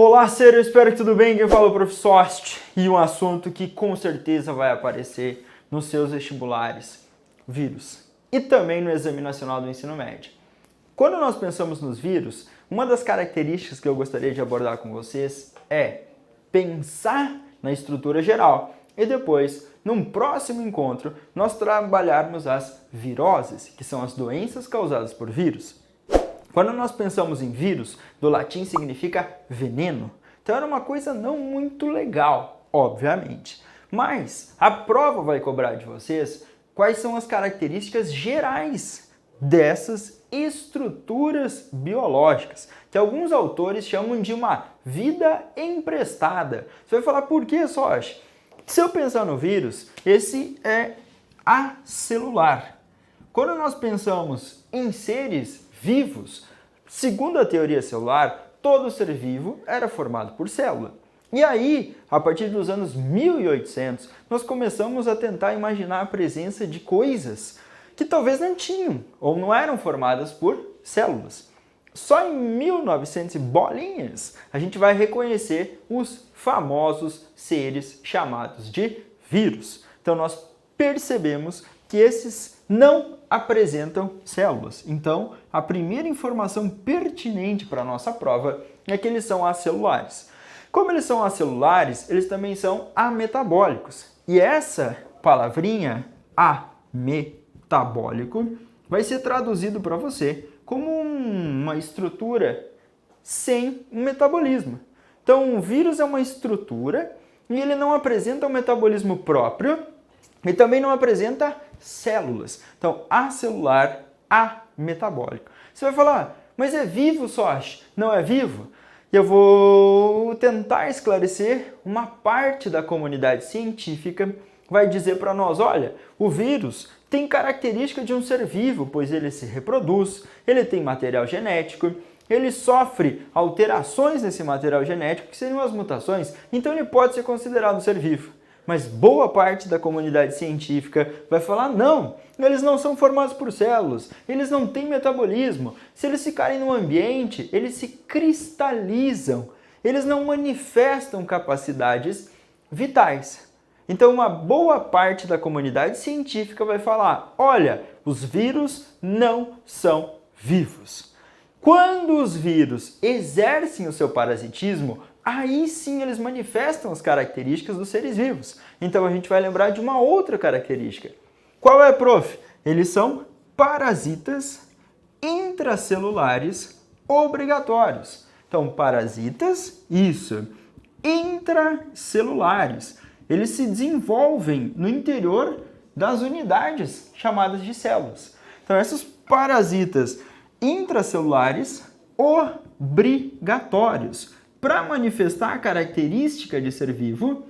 Olá, ser, eu espero que tudo bem. Quem fala é o Prof. Sost e um assunto que com certeza vai aparecer nos seus vestibulares: vírus. E também no Exame Nacional do Ensino Médio. Quando nós pensamos nos vírus, uma das características que eu gostaria de abordar com vocês é pensar na estrutura geral e depois, num próximo encontro, nós trabalharmos as viroses, que são as doenças causadas por vírus. Quando nós pensamos em vírus, do latim significa veneno. Então era uma coisa não muito legal, obviamente. Mas a prova vai cobrar de vocês quais são as características gerais dessas estruturas biológicas, que alguns autores chamam de uma vida emprestada. Você vai falar, por que, Soch? Se eu pensar no vírus, esse é acelular. Quando nós pensamos em seres vivos, segundo a teoria celular, todo ser vivo era formado por célula. E aí, a partir dos anos 1800, nós começamos a tentar imaginar a presença de coisas que talvez não tinham ou não eram formadas por células. Só em 1900 e bolinhas a gente vai reconhecer os famosos seres chamados de vírus. Então nós percebemos que esses não apresentam células. Então, a primeira informação pertinente para a nossa prova é que eles são acelulares. Como eles são acelulares, eles também são ametabólicos. E essa palavrinha, ametabólico, vai ser traduzido para você como uma estrutura sem um metabolismo. Então, o vírus é uma estrutura e ele não apresenta um metabolismo próprio e também não apresenta células. Então, acelular, ametabólico. Você vai falar, mas é vivo, Soch? Não é vivo? E eu vou tentar esclarecer. Uma parte da comunidade científica vai dizer para nós, olha, o vírus tem característica de um ser vivo, pois ele se reproduz, ele tem material genético, ele sofre alterações nesse material genético, que seriam as mutações, então ele pode ser considerado um ser vivo. Mas boa parte da comunidade científica vai falar, não, eles não são formados por células, eles não têm metabolismo. Se eles ficarem no ambiente, eles se cristalizam, eles não manifestam capacidades vitais. Então uma boa parte da comunidade científica vai falar, olha, os vírus não são vivos. Quando os vírus exercem o seu parasitismo, aí sim eles manifestam as características dos seres vivos. Então a gente vai lembrar de uma outra característica. Qual é, prof? Eles são parasitas intracelulares obrigatórios. Então, parasitas, isso, intracelulares. Eles se desenvolvem no interior das unidades chamadas de células. Então, esses parasitas intracelulares obrigatórios. Para manifestar a característica de ser vivo,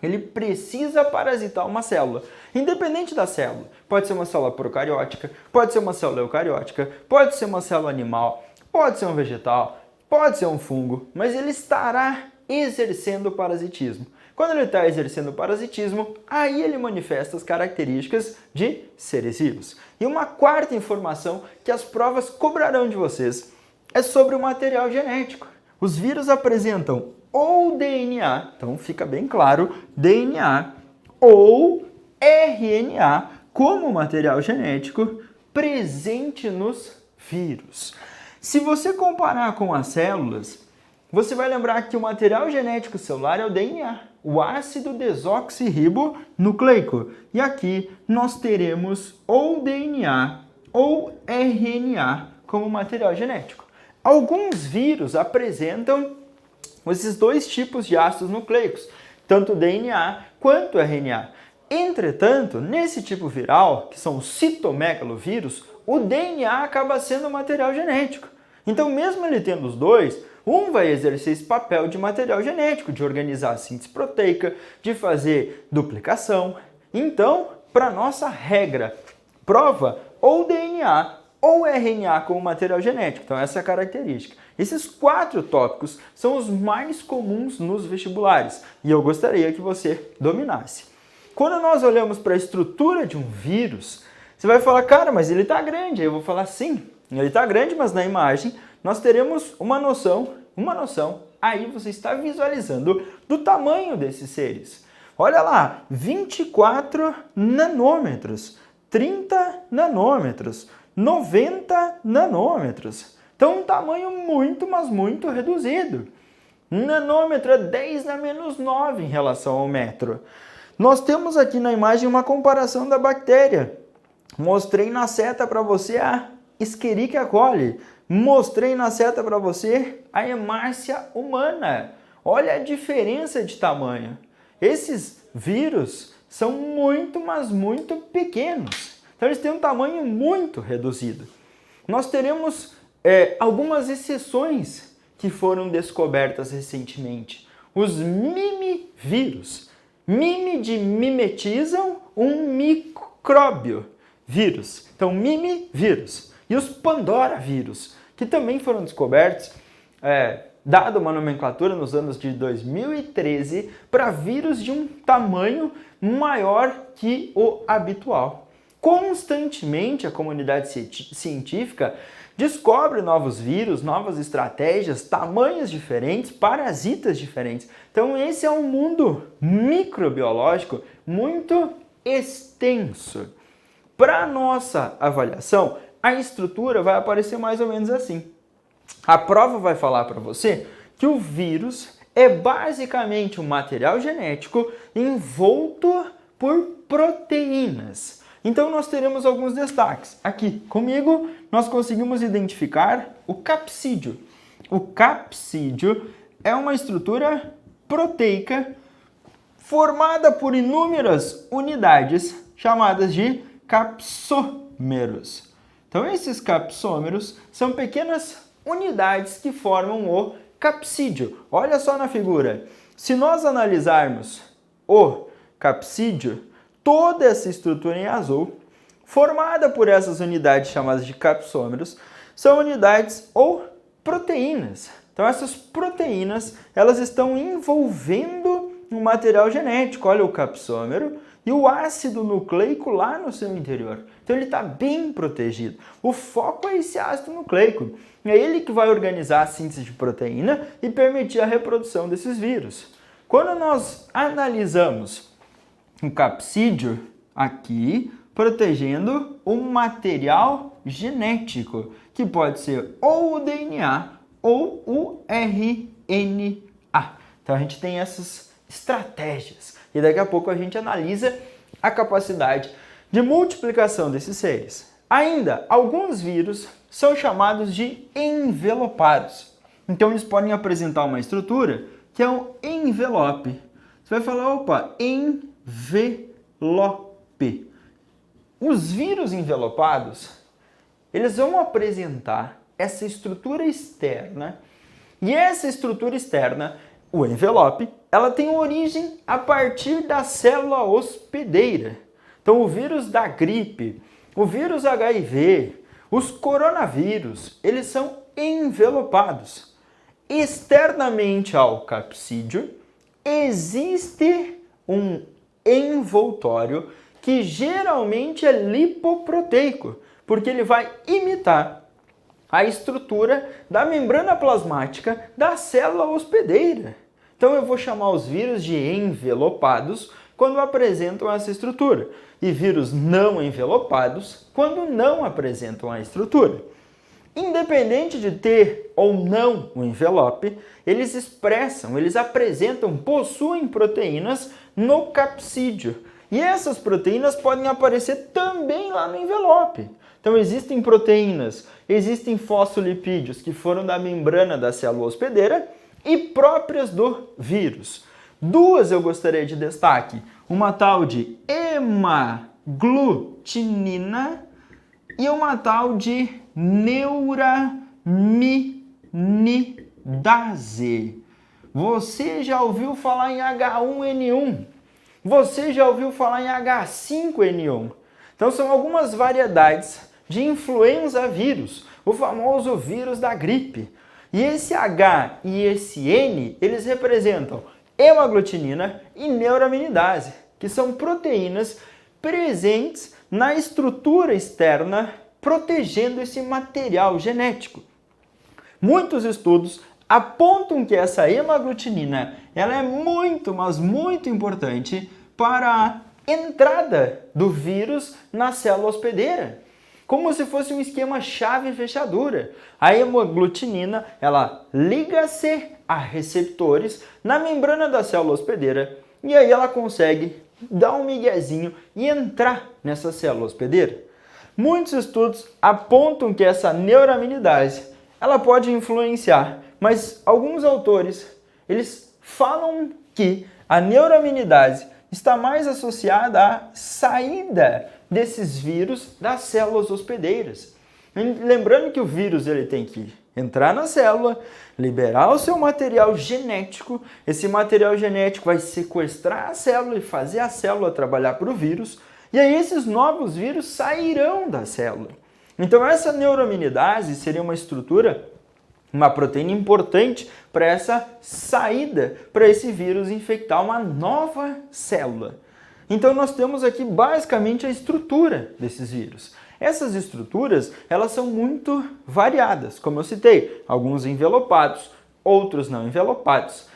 ele precisa parasitar uma célula. Independente da célula. Pode ser uma célula procariótica, pode ser uma célula eucariótica, pode ser uma célula animal, pode ser um vegetal, pode ser um fungo, mas ele estará exercendo o parasitismo. Quando ele está exercendo o parasitismo, aí ele manifesta as características de seres vivos. E uma quarta informação que as provas cobrarão de vocês é sobre o material genético. Os vírus apresentam ou DNA, então fica bem claro, DNA, ou RNA como material genético presente nos vírus. Se você comparar com as células, você vai lembrar que o material genético celular é o DNA, o ácido desoxirribonucleico. E aqui nós teremos ou DNA ou RNA como material genético. Alguns vírus apresentam esses dois tipos de ácidos nucleicos, tanto DNA quanto RNA. Entretanto, nesse tipo viral, que são os citomegalovírus, o DNA acaba sendo material genético. Então, mesmo ele tendo os dois, um vai exercer esse papel de material genético, de organizar a síntese proteica, de fazer duplicação. Então, para nossa regra, prova ou DNA ou RNA como material genético. Então, essa é a característica. Esses 4 tópicos são os mais comuns nos vestibulares e eu gostaria que você dominasse. Quando nós olhamos para a estrutura de um vírus, você vai falar, cara, mas ele está grande. Aí eu vou falar, sim, ele está grande, mas na imagem nós teremos uma noção aí você está visualizando do tamanho desses seres. Olha lá, 24 nanômetros, 30 nanômetros, 90 nanômetros. Então, um tamanho muito, mas muito reduzido. Um nanômetro é 10 na menos 9 em relação ao metro. Nós temos aqui na imagem uma comparação da bactéria. Mostrei na seta para você a Escherichia coli. Mostrei na seta para você a hemácia humana. Olha a diferença de tamanho. Esses vírus são muito, mas muito pequenos. Então eles têm um tamanho muito reduzido. Nós teremos algumas exceções que foram descobertas recentemente. Os mimivírus. Mime de mimetizam um micróbio. Vírus. Então, mimivírus. E os pandora-vírus, que também foram descobertos, dado uma nomenclatura nos anos de 2013, para vírus de um tamanho maior que o habitual. Constantemente, a comunidade científica descobre novos vírus, novas estratégias, tamanhos diferentes, parasitas diferentes. Então, esse é um mundo microbiológico muito extenso. Para a nossa avaliação, a estrutura vai aparecer mais ou menos assim. A prova vai falar para você que o vírus é basicamente um material genético envolto por proteínas. Então nós teremos alguns destaques. Aqui comigo nós conseguimos identificar o capsídeo. O capsídeo é uma estrutura proteica formada por inúmeras unidades chamadas de capsômeros. Então esses capsômeros são pequenas unidades que formam o capsídeo. Olha só na figura. Se nós analisarmos o capsídeo, toda essa estrutura em azul, formada por essas unidades chamadas de capsômeros, são unidades ou proteínas. Então essas proteínas, elas estão envolvendo um material genético. Olha o capsômero e o ácido nucleico lá no seu interior. Então ele está bem protegido. O foco é esse ácido nucleico. É ele que vai organizar a síntese de proteína e permitir a reprodução desses vírus. Quando nós analisamos o capsídeo aqui, protegendo um material genético, que pode ser ou o DNA ou o RNA. Então a gente tem essas estratégias e daqui a pouco a gente analisa a capacidade de multiplicação desses seres. Ainda, alguns vírus são chamados de envelopados. Então eles podem apresentar uma estrutura que é um envelope. Você vai falar, opa, envelope. Os vírus envelopados, eles vão apresentar essa estrutura externa. E essa estrutura externa, o envelope, ela tem origem a partir da célula hospedeira. Então o vírus da gripe, o vírus HIV, os coronavírus, eles são envelopados. Externamente ao capsídeo, existe um envoltório que geralmente é lipoproteico, porque ele vai imitar a estrutura da membrana plasmática da célula hospedeira. Então eu vou chamar os vírus de envelopados quando apresentam essa estrutura e vírus não envelopados quando não apresentam a estrutura. Independente de ter ou não o envelope, eles expressam, eles apresentam, possuem proteínas no capsídeo. E essas proteínas podem aparecer também lá no envelope. Então existem proteínas, existem fosfolipídios que foram da membrana da célula hospedeira e próprias do vírus. Duas eu gostaria de destaque, uma tal de hemaglutinina e uma tal de neuraminidase. Você já ouviu falar em H1N1? Você já ouviu falar em H5N1? Então são algumas variedades de influenza vírus, o famoso vírus da gripe. E esse H e esse N, eles representam hemaglutinina e neuraminidase, que são proteínas presentes na estrutura externa, protegendo esse material genético. Muitos estudos apontam que essa hemaglutinina ela é muito, mas muito importante para a entrada do vírus na célula hospedeira. Como se fosse um esquema chave e fechadura. A hemaglutinina, ela liga-se a receptores na membrana da célula hospedeira e aí ela consegue dar um miguezinho e entrar nessa célula hospedeira. Muitos estudos apontam que essa neuraminidase, ela pode influenciar, mas alguns autores, eles falam que a neuraminidase está mais associada à saída desses vírus das células hospedeiras. Lembrando que o vírus ele tem que entrar na célula, liberar o seu material genético, esse material genético vai sequestrar a célula e fazer a célula trabalhar para o vírus, e aí esses novos vírus sairão da célula. Então essa neuraminidase seria uma estrutura, uma proteína importante para essa saída, para esse vírus infectar uma nova célula. Então nós temos aqui basicamente a estrutura desses vírus. Essas estruturas, elas são muito variadas, como eu citei, alguns envelopados, outros não envelopados.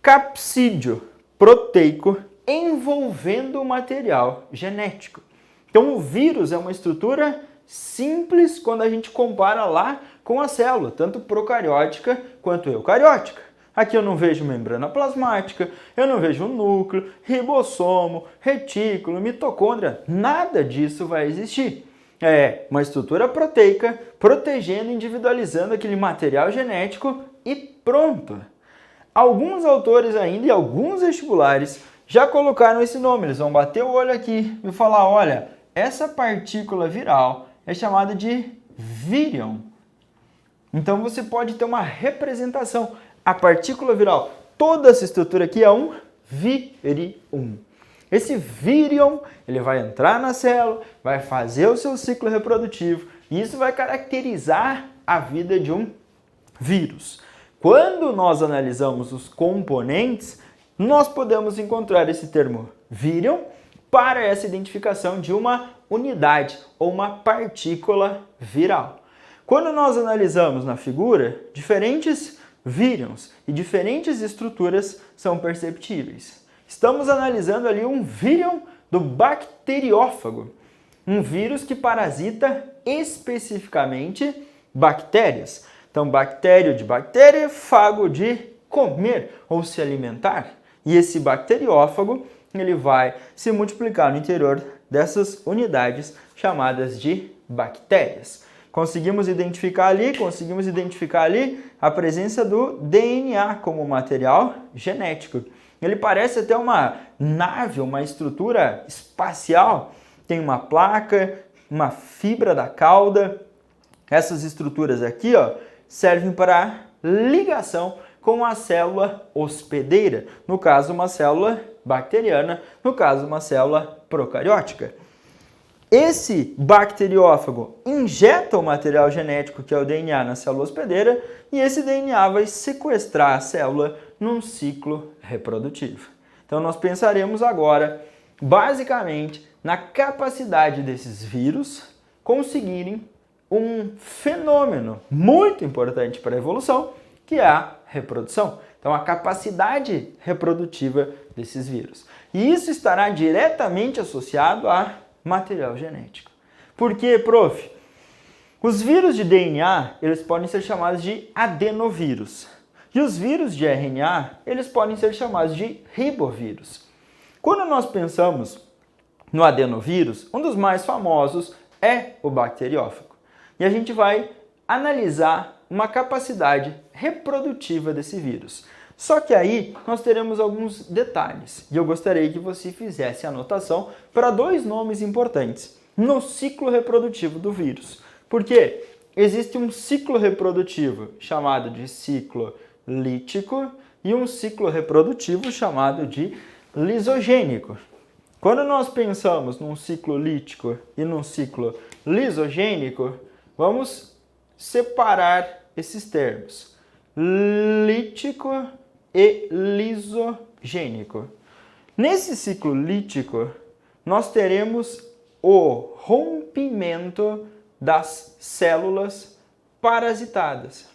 Capsídeo proteico envolvendo o material genético. Então o vírus é uma estrutura simples quando a gente compara lá com a célula, tanto procariótica quanto eucariótica. Aqui eu não vejo membrana plasmática, eu não vejo núcleo, ribossomo, retículo, mitocôndria, nada disso vai existir. É uma estrutura proteica protegendo, individualizando aquele material genético e pronto. Alguns autores ainda e alguns vestibulares já colocaram esse nome, eles vão bater o olho aqui e falar, olha, essa partícula viral é chamada de vírion. Então você pode ter uma representação. A partícula viral, toda essa estrutura aqui é um vírion. Esse vírion, ele vai entrar na célula, vai fazer o seu ciclo reprodutivo e isso vai caracterizar a vida de um vírus. Quando nós analisamos os componentes, nós podemos encontrar esse termo vírion para essa identificação de uma unidade ou uma partícula viral. Quando nós analisamos na figura, diferentes vírions e diferentes estruturas são perceptíveis. Estamos analisando ali um vírion do bacteriófago, um vírus que parasita especificamente bactérias. Então, bactério de bactéria, fago de comer ou se alimentar. E esse bacteriófago, ele vai se multiplicar no interior dessas unidades chamadas de bactérias. Conseguimos identificar ali a presença do DNA como material genético. Ele parece até uma nave, uma estrutura espacial. Tem uma placa, uma fibra da cauda. Essas estruturas aqui, ó, servem para ligação com a célula hospedeira. No caso, uma célula bacteriana. No caso, uma célula procariótica. Esse bacteriófago injeta o material genético, que é o DNA, na célula hospedeira, e esse DNA vai sequestrar a célula num ciclo reprodutivo. Então nós pensaremos agora, basicamente, na capacidade desses vírus conseguirem um fenômeno muito importante para a evolução, que é a reprodução. Então a capacidade reprodutiva desses vírus. E isso estará diretamente associado a material genético. Por quê, prof? Os vírus de DNA, eles podem ser chamados de adenovírus. E os vírus de RNA, eles podem ser chamados de ribovírus. Quando nós pensamos no adenovírus, um dos mais famosos é o bacteriófago. E a gente vai analisar uma capacidade reprodutiva desse vírus. Só que aí nós teremos alguns detalhes e eu gostaria que você fizesse a anotação para dois nomes importantes no ciclo reprodutivo do vírus. Porque existe um ciclo reprodutivo chamado de ciclo lítico e um ciclo reprodutivo chamado de lisogênico. Quando nós pensamos num ciclo lítico e num ciclo lisogênico, vamos separar esses termos. Lítico e lisogênico. Nesse ciclo lítico, nós teremos o rompimento das células parasitadas.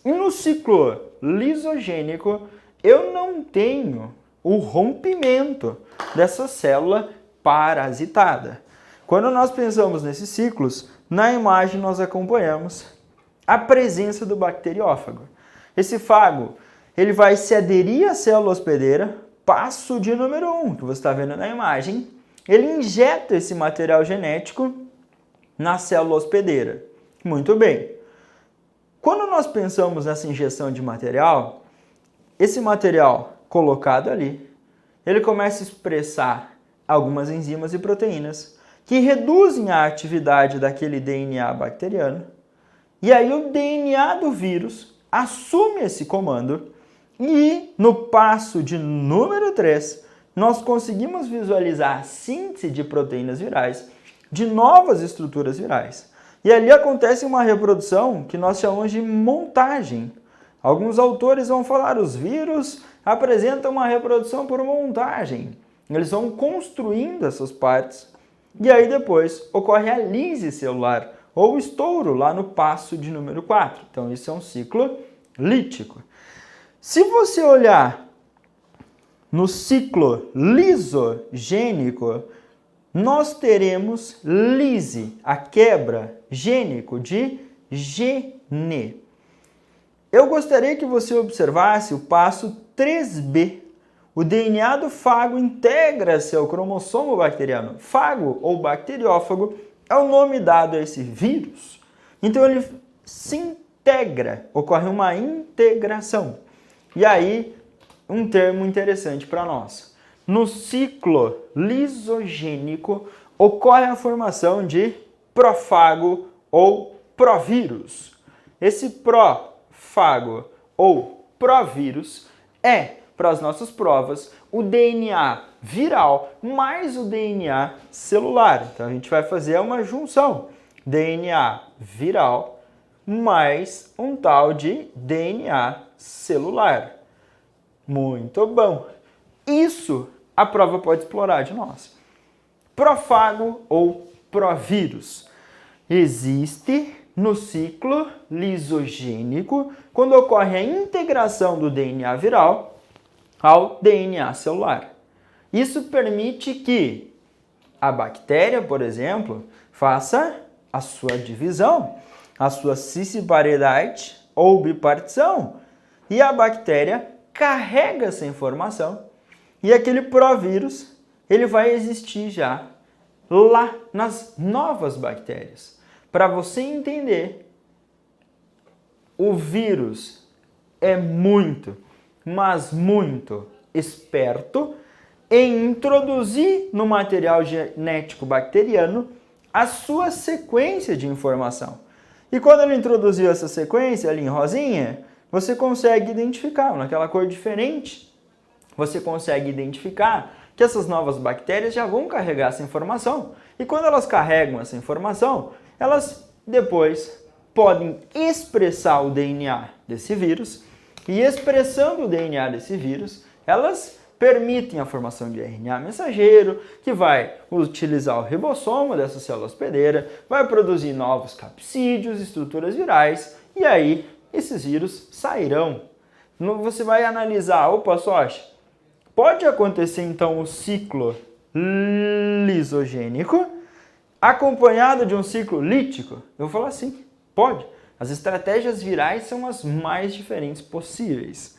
E no ciclo lisogênico, eu não tenho o rompimento dessa célula parasitada. Quando nós pensamos nesses ciclos, na imagem nós acompanhamos a presença do bacteriófago. Esse fago, ele vai se aderir à célula hospedeira, passo de número 1, que você está vendo na imagem, ele injeta esse material genético na célula hospedeira. Muito bem. Quando nós pensamos nessa injeção de material, esse material colocado ali, ele começa a expressar algumas enzimas e proteínas que reduzem a atividade daquele DNA bacteriano. E aí o DNA do vírus assume esse comando e no passo de número 3, nós conseguimos visualizar a síntese de proteínas virais de novas estruturas virais. E ali acontece uma reprodução que nós chamamos de montagem. Alguns autores vão falar os vírus apresentam uma reprodução por montagem. Eles vão construindo essas partes e aí depois ocorre a lise celular ou estouro lá no passo de número 4. Então isso é um ciclo lítico. Se você olhar no ciclo lisogênico, nós teremos lise, a quebra, gênico de gene. Eu gostaria que você observasse o passo 3b. O DNA do fago integra-se ao cromossomo bacteriano. Fago ou bacteriófago é o nome dado a esse vírus. Então ele se integra, ocorre uma integração. E aí, um termo interessante para nós. No ciclo lisogênico, ocorre a formação de profago ou provírus. Esse profago ou provírus é, para as nossas provas, o DNA viral mais o DNA celular. Então a gente vai fazer uma junção. DNA viral mais um tal de DNA celular. Muito bom. Isso a prova pode explorar de nós. Profago ou provírus existe no ciclo lisogênico quando ocorre a integração do DNA viral ao DNA celular. Isso permite que a bactéria, por exemplo, faça a sua divisão, a sua cisparidade ou bipartição. E a bactéria carrega essa informação e aquele provírus ele vai existir já lá nas novas bactérias. Para você entender, o vírus é muito, mas muito esperto em introduzir no material genético bacteriano a sua sequência de informação. E quando ele introduziu essa sequência ali em rosinha, você consegue identificar, naquela cor diferente, você consegue identificar que essas novas bactérias já vão carregar essa informação. E quando elas carregam essa informação, elas depois podem expressar o DNA desse vírus, e expressando o DNA desse vírus, elas permitem a formação de RNA mensageiro, que vai utilizar o ribossomo dessa célula hospedeira, vai produzir novos capsídeos, estruturas virais, e aí esses vírus sairão. Você vai analisar, opa, Sochi, pode acontecer então o ciclo lisogênico acompanhado de um ciclo lítico? Eu vou falar assim, pode. As estratégias virais são as mais diferentes possíveis.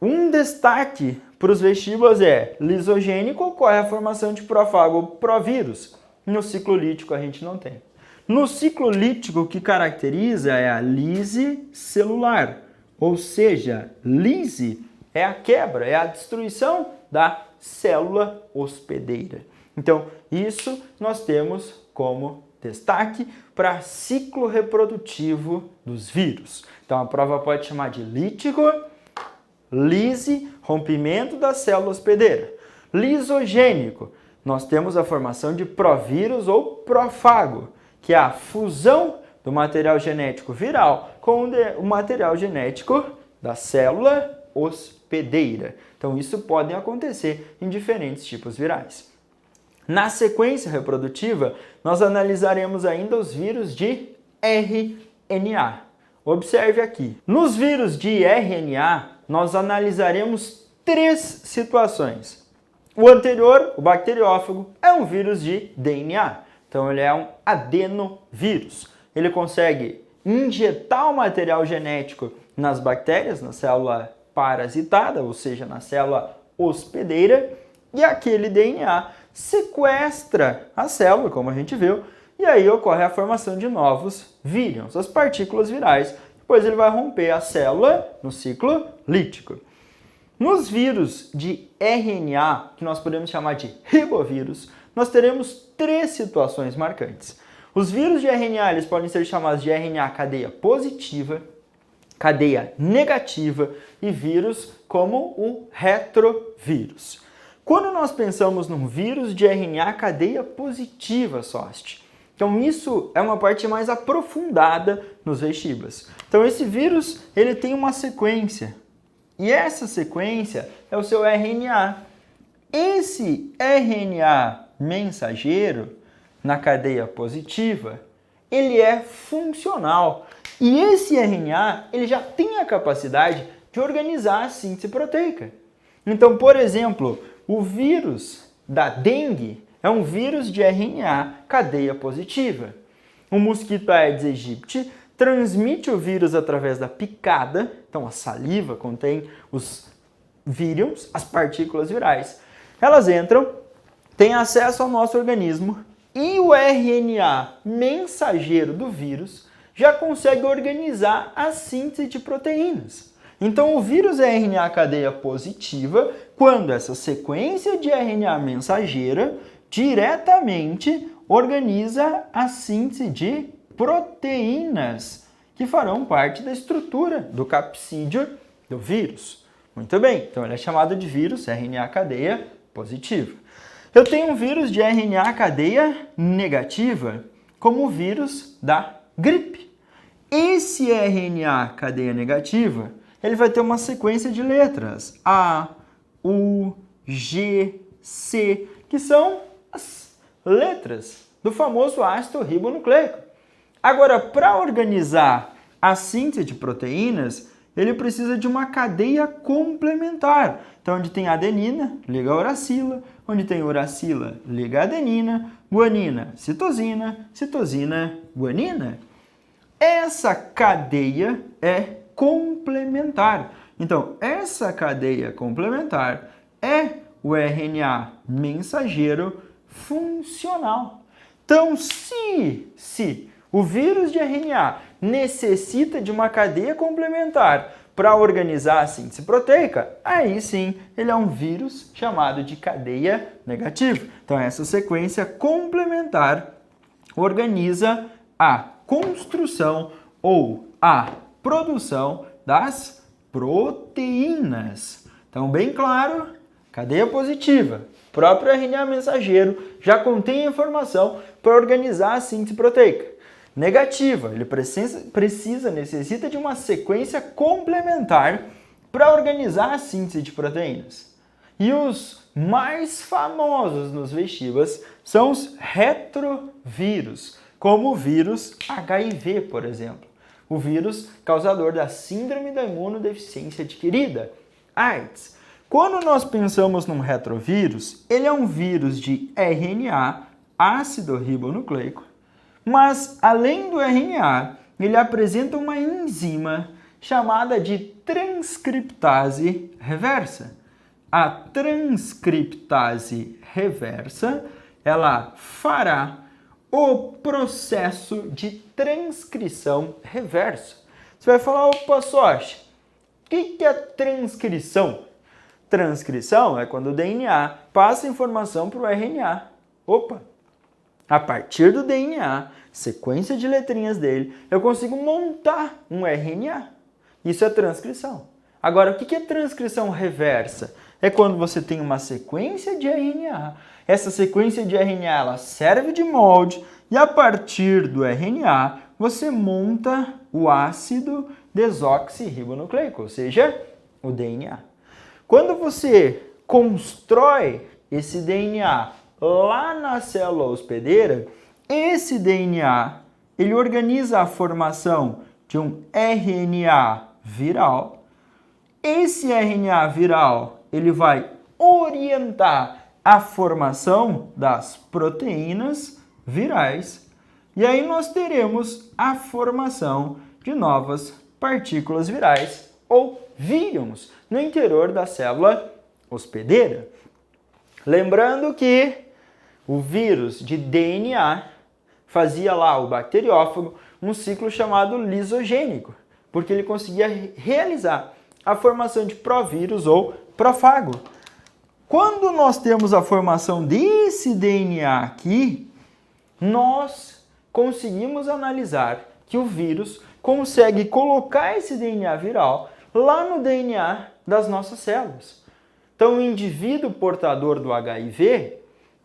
Um destaque para os vestíbulos é lisogênico, ocorre a formação de profago ou provírus. No ciclo lítico a gente não tem. No ciclo lítico o que caracteriza é a lise celular, ou seja, lise é a quebra, é a destruição da célula hospedeira. Então, isso nós temos como destaque para ciclo reprodutivo dos vírus. Então, a prova pode chamar de lítico, lise, rompimento da célula hospedeira. Lisogênico, nós temos a formação de provírus ou profago, que é a fusão do material genético viral com o material genético da célula hospedeira. Então, isso pode acontecer em diferentes tipos virais. Na sequência reprodutiva, nós analisaremos ainda os vírus de RNA, observe aqui. Nos vírus de RNA, nós analisaremos 3 situações. O anterior, o bacteriófago, é um vírus de DNA. Então ele é um adenovírus. Ele consegue injetar o material genético nas bactérias, na célula parasitada, ou seja, na célula hospedeira, e aquele DNA sequestra a célula, como a gente viu, e aí ocorre a formação de novos vírions, as partículas virais. Depois ele vai romper a célula no ciclo lítico. Nos vírus de RNA, que nós podemos chamar de ribovírus, nós teremos 3 situações marcantes. Os vírus de RNA eles podem ser chamados de RNA cadeia positiva, cadeia negativa e vírus como o retrovírus. Quando nós pensamos num vírus de RNA cadeia positiva, SOST, então isso é uma parte mais aprofundada nos vexibas. Então esse vírus ele tem uma sequência e essa sequência é o seu RNA. Esse RNA mensageiro na cadeia positiva, ele é funcional. E esse RNA, ele já tem a capacidade de organizar a síntese proteica. Então, por exemplo, o vírus da dengue é um vírus de RNA cadeia positiva. O mosquito Aedes aegypti transmite o vírus através da picada, então a saliva contém os vírions, as partículas virais. Elas entram, têm acesso ao nosso organismo e o RNA mensageiro do vírus já consegue organizar a síntese de proteínas. Então o vírus é RNA cadeia positiva quando essa sequência de RNA mensageira diretamente organiza a síntese de proteínas que farão parte da estrutura do capsídeo do vírus. Muito bem, então ele é chamado de vírus RNA cadeia positiva. Eu tenho um vírus de RNA cadeia negativa como o vírus da gripe. Esse RNA cadeia negativa, ele vai ter uma sequência de letras A, U, G, C, que são as letras do famoso ácido ribonucleico. Agora, para organizar a síntese de proteínas, ele precisa de uma cadeia complementar. Então, onde tem adenina, liga a uracila, onde tem uracila, liga a adenina, guanina, citosina, citosina, guanina. Essa cadeia é complementar. Então, essa cadeia complementar é o RNA mensageiro funcional. Então, se o vírus de RNA necessita de uma cadeia complementar para organizar a síntese proteica, aí sim ele é um vírus chamado de cadeia negativa. Então, essa sequência complementar organiza a construção ou a produção das proteínas. Então, bem claro, cadeia positiva, próprio RNA mensageiro já contém informação para organizar a síntese proteica. Negativa, ele necessita de uma sequência complementar para organizar a síntese de proteínas. E os mais famosos nos vexibas são os retrovírus, como o vírus HIV, por exemplo. O vírus causador da síndrome da imunodeficiência adquirida, AIDS. Quando nós pensamos num retrovírus, ele é um vírus de RNA, ácido ribonucleico, mas além do RNA, ele apresenta uma enzima chamada de transcriptase reversa. A transcriptase reversa, ela fará o processo de transcrição reversa. Você vai falar, opa, Sochi, o que é transcrição? Transcrição é quando o DNA passa informação para o RNA. Opa! A partir do DNA, sequência de letrinhas dele, eu consigo montar um RNA. Isso é transcrição. Agora, o que é transcrição reversa? É quando você tem uma sequência de RNA. Essa sequência de RNA ela serve de molde e a partir do RNA você monta o ácido desoxirribonucleico, ou seja, o DNA. Quando você constrói esse DNA lá na célula hospedeira, esse DNA ele organiza a formação de um RNA viral. Esse RNA viral, ele vai orientar a formação das proteínas virais. E aí nós teremos a formação de novas partículas virais ou vírus no interior da célula hospedeira. Lembrando que o vírus de DNA fazia lá, o bacteriófago, um ciclo chamado lisogênico, porque ele conseguia realizar a formação de provírus ou prófago. Quando nós temos a formação desse DNA aqui, nós conseguimos analisar que o vírus consegue colocar esse DNA viral lá no DNA das nossas células. Então, o indivíduo portador do HIV,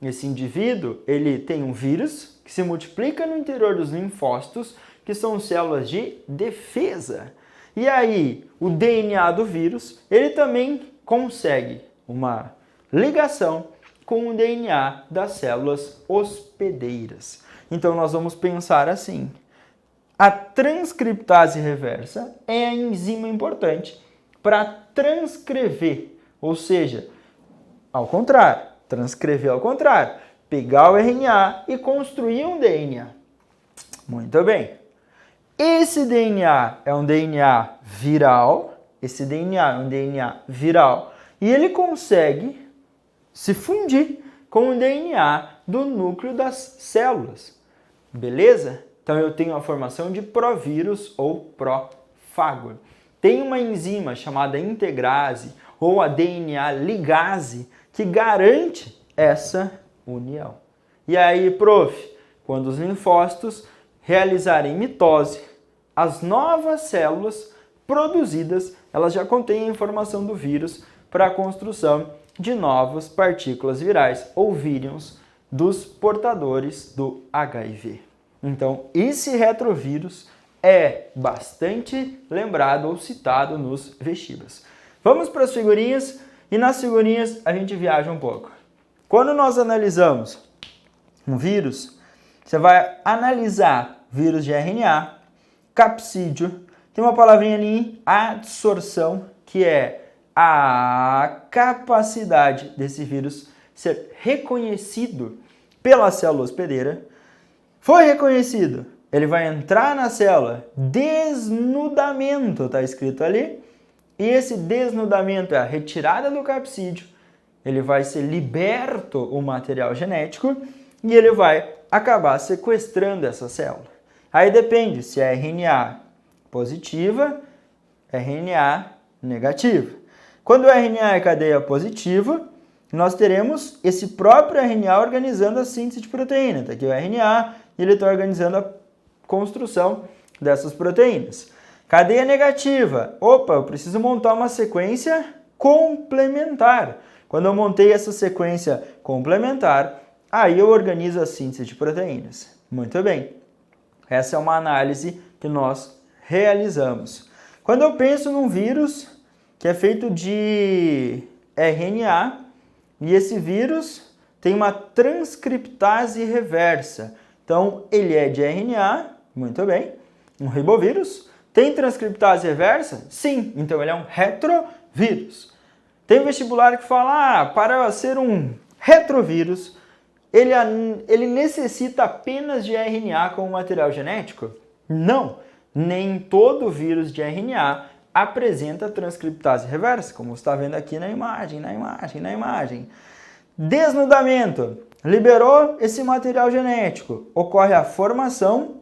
esse indivíduo, ele tem um vírus que se multiplica no interior dos linfócitos, que são células de defesa. E aí, o DNA do vírus, ele também consegue uma ligação com o DNA das células hospedeiras. Então, nós vamos pensar assim: a transcriptase reversa é a enzima importante para transcrever, ou seja, ao contrário, transcrever ao contrário, pegar o RNA e construir um DNA. Muito bem. Esse DNA é um DNA viral, e ele consegue se fundir com o DNA do núcleo das células. Beleza? Então eu tenho a formação de provírus ou prófago. Tem uma enzima chamada integrase ou a DNA ligase que garante essa união. E aí, prof, quando os linfócitos realizarem mitose, as novas células produzidas, elas já contêm a informação do vírus para a construção de novas partículas virais ou vírus dos portadores do HIV. Então, esse retrovírus é bastante lembrado ou citado nos vestibas. Vamos para as figurinhas e nas figurinhas a gente viaja um pouco. Quando nós analisamos um vírus, você vai analisar vírus de RNA, capsídeo, tem uma palavrinha ali, adsorção, que é a capacidade desse vírus ser reconhecido pela célula hospedeira. Foi reconhecido, ele vai entrar na célula, desnudamento, está escrito ali, e esse desnudamento é a retirada do capsídeo, ele vai ser liberto o material genético e ele vai acabar sequestrando essa célula. Aí depende se é RNA positiva, RNA negativa. Quando o RNA é cadeia positiva, nós teremos esse próprio RNA organizando a síntese de proteína. Está aqui o RNA e ele está organizando a construção dessas proteínas. Cadeia negativa. Opa, eu preciso montar uma sequência complementar. Quando eu montei essa sequência complementar, aí eu organizo a síntese de proteínas. Muito bem. Essa é uma análise que nós realizamos. Quando eu penso num vírus que é feito de RNA, e esse vírus tem uma transcriptase reversa. Então, ele é de RNA, muito bem, um ribovírus. Tem transcriptase reversa? Sim, então ele é um retrovírus. Tem vestibular que fala, para ser um retrovírus, ele necessita apenas de RNA como material genético? Não, nem todo vírus de RNA apresenta transcriptase reversa, como você está vendo aqui na imagem. Desnudamento. Liberou esse material genético. Ocorre a formação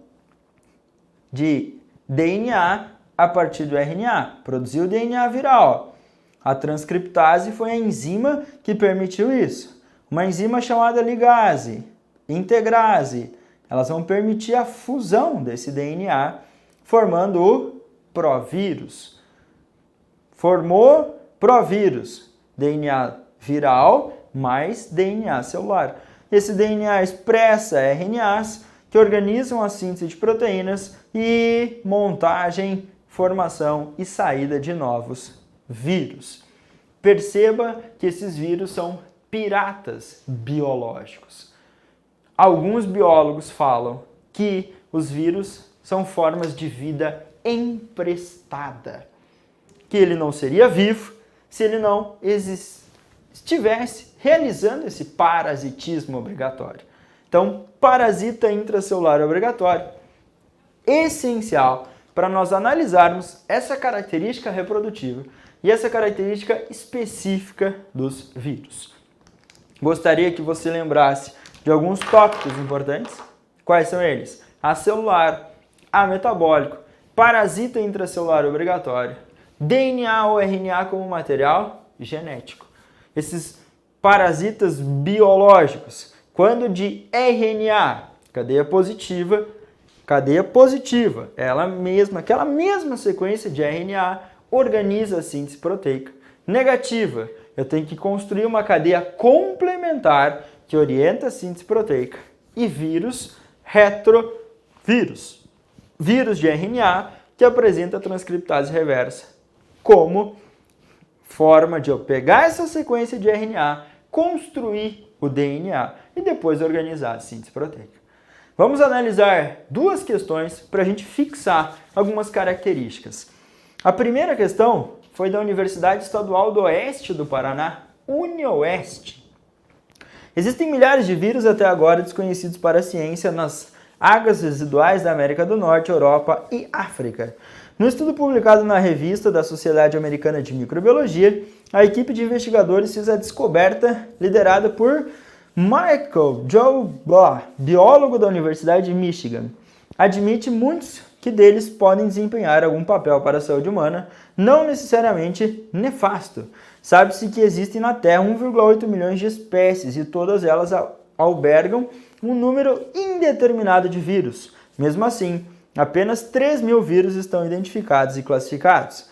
de DNA a partir do RNA. Produziu o DNA viral. A transcriptase foi a enzima que permitiu isso. Uma enzima chamada ligase, integrase. Elas vão permitir a fusão desse DNA, formando o provírus. Formou provírus, DNA viral mais DNA celular. Esse DNA expressa RNAs que organizam a síntese de proteínas e montagem, formação e saída de novos vírus. Perceba que esses vírus são piratas biológicos. Alguns biólogos falam que os vírus são formas de vida emprestada, que ele não seria vivo se ele não estivesse realizando esse parasitismo obrigatório. Então, parasita intracelular obrigatório, essencial para nós analisarmos essa característica reprodutiva e essa característica específica dos vírus. Gostaria que você lembrasse de alguns tópicos importantes. Quais são eles? Acelular, ametabólico, parasita intracelular obrigatório, DNA ou RNA como material genético. Esses parasitas biológicos, quando de RNA, cadeia positiva, aquela mesma sequência de RNA organiza a síntese proteica. Negativa, eu tenho que construir uma cadeia complementar que orienta a síntese proteica. E vírus, retrovírus. Vírus de RNA que apresenta transcriptase reversa como forma de eu pegar essa sequência de RNA, construir o DNA e depois organizar a síntese proteica. Vamos analisar duas questões para a gente fixar algumas características. A primeira questão foi da Universidade Estadual do Oeste do Paraná, UniOeste. Existem milhares de vírus até agora desconhecidos para a ciência nas águas residuais da América do Norte, Europa e África. No estudo publicado na revista da Sociedade Americana de Microbiologia, a equipe de investigadores fez a descoberta liderada por Michael Joe Bloch, biólogo da Universidade de Michigan. Admite muitos que deles podem desempenhar algum papel para a saúde humana, não necessariamente nefasto. Sabe-se que existem na Terra 1,8 milhões de espécies e todas elas albergam um número indeterminado de vírus. Mesmo assim, apenas 3 mil vírus estão identificados e classificados.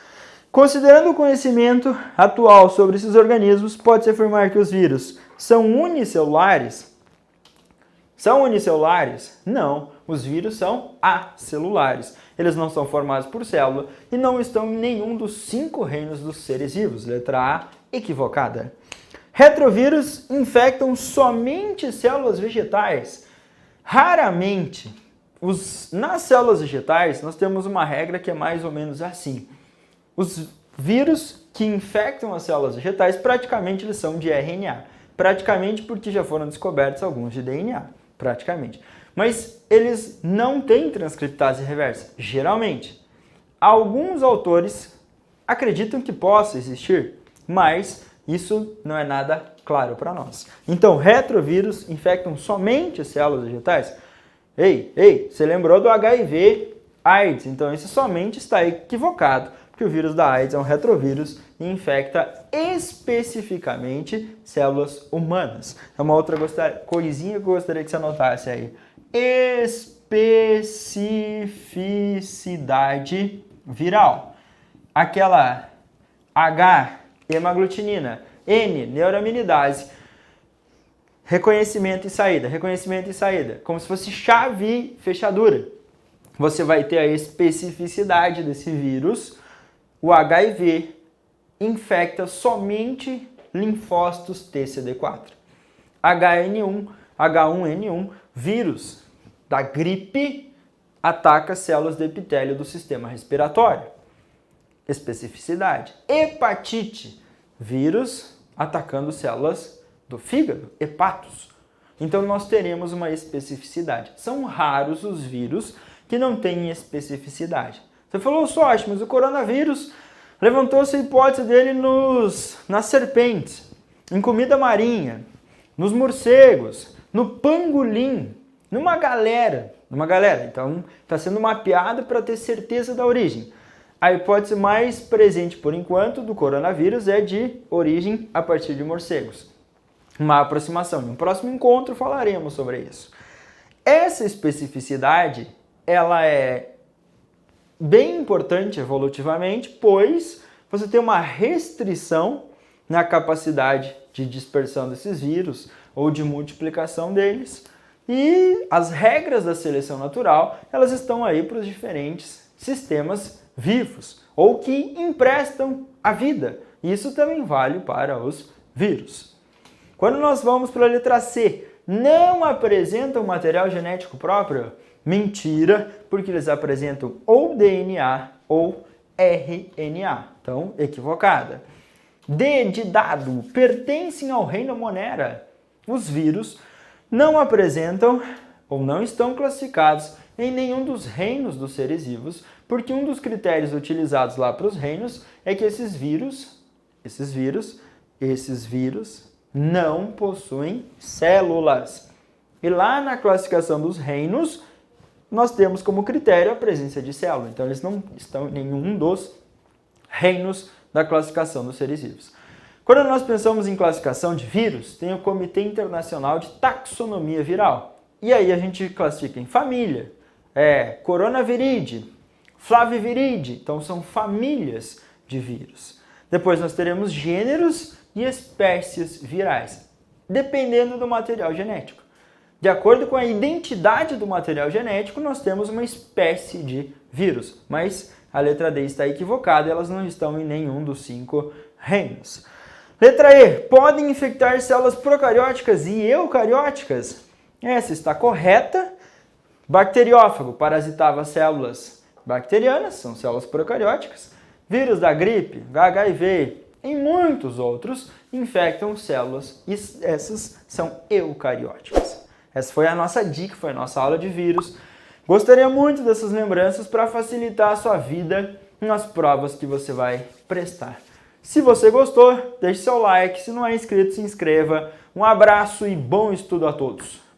Considerando o conhecimento atual sobre esses organismos, pode-se afirmar que os vírus são unicelulares? São unicelulares? Não, os vírus são acelulares. Eles não são formados por célula e não estão em nenhum dos 5 reinos dos seres vivos. Letra A, equivocada. Retrovírus infectam somente células vegetais? Raramente. Nas células vegetais, nós temos uma regra que é mais ou menos assim. Os vírus que infectam as células vegetais, praticamente eles são de RNA. Praticamente porque já foram descobertos alguns de DNA. Praticamente. Mas eles não têm transcriptase reversa, geralmente. Alguns autores acreditam que possa existir, mas isso não é nada claro para nós. Então, retrovírus infectam somente células vegetais? Ei, você lembrou do HIV AIDS, então isso somente está equivocado, porque o vírus da AIDS é um retrovírus e infecta especificamente células humanas. É uma outra coisinha que eu gostaria que você anotasse aí. Especificidade viral. Aquela H, hemaglutinina, N, neuraminidase, reconhecimento e saída, como se fosse chave e fechadura. Você vai ter a especificidade desse vírus. O HIV infecta somente linfócitos TCD4. H1N1, vírus da gripe, ataca células do epitélio do sistema respiratório. Especificidade. Hepatite, vírus atacando células do fígado, hepatos. Então nós teremos uma especificidade. São raros os vírus que não têm especificidade. Você falou só, mas o coronavírus levantou-se a hipótese dele nas serpentes, em comida marinha, nos morcegos, no pangolim, numa galera. Então está sendo mapeado para ter certeza da origem. A hipótese mais presente por enquanto do coronavírus é de origem a partir de morcegos. Uma aproximação. Em um próximo encontro falaremos sobre isso. Essa especificidade, ela é bem importante evolutivamente, pois você tem uma restrição na capacidade de dispersão desses vírus ou de multiplicação deles. E as regras da seleção natural, elas estão aí para os diferentes sistemas vivos ou que emprestam a vida. Isso também vale para os vírus. Quando nós vamos para a letra C, não apresentam material genético próprio? Mentira, porque eles apresentam ou DNA ou RNA. Então, equivocada. D de dado, pertencem ao reino Monera. Os vírus não apresentam ou não estão classificados em nenhum dos reinos dos seres vivos, porque um dos critérios utilizados lá para os reinos é que esses vírus não possuem células. E lá na classificação dos reinos, nós temos como critério a presença de célula. Então, eles não estão em nenhum dos reinos da classificação dos seres vivos. Quando nós pensamos em classificação de vírus, tem o Comitê Internacional de Taxonomia Viral. E aí a gente classifica em família, Coronaviridae, Flaviviridae, então são famílias de vírus. Depois nós teremos gêneros e espécies virais, dependendo do material genético. De acordo com a identidade do material genético, nós temos uma espécie de vírus, mas a letra D está equivocada, elas não estão em nenhum dos 5 reinos. Letra E, podem infectar células procarióticas e eucarióticas? Essa está correta. Bacteriófago parasitava células bacterianas, são células procarióticas. Vírus da gripe, HIV e muitos outros infectam células e essas são eucarióticas. Essa foi a nossa dica, foi a nossa aula de vírus. Gostaria muito dessas lembranças para facilitar a sua vida nas provas que você vai prestar. Se você gostou, deixe seu like. Se não é inscrito, se inscreva. Um abraço e bom estudo a todos.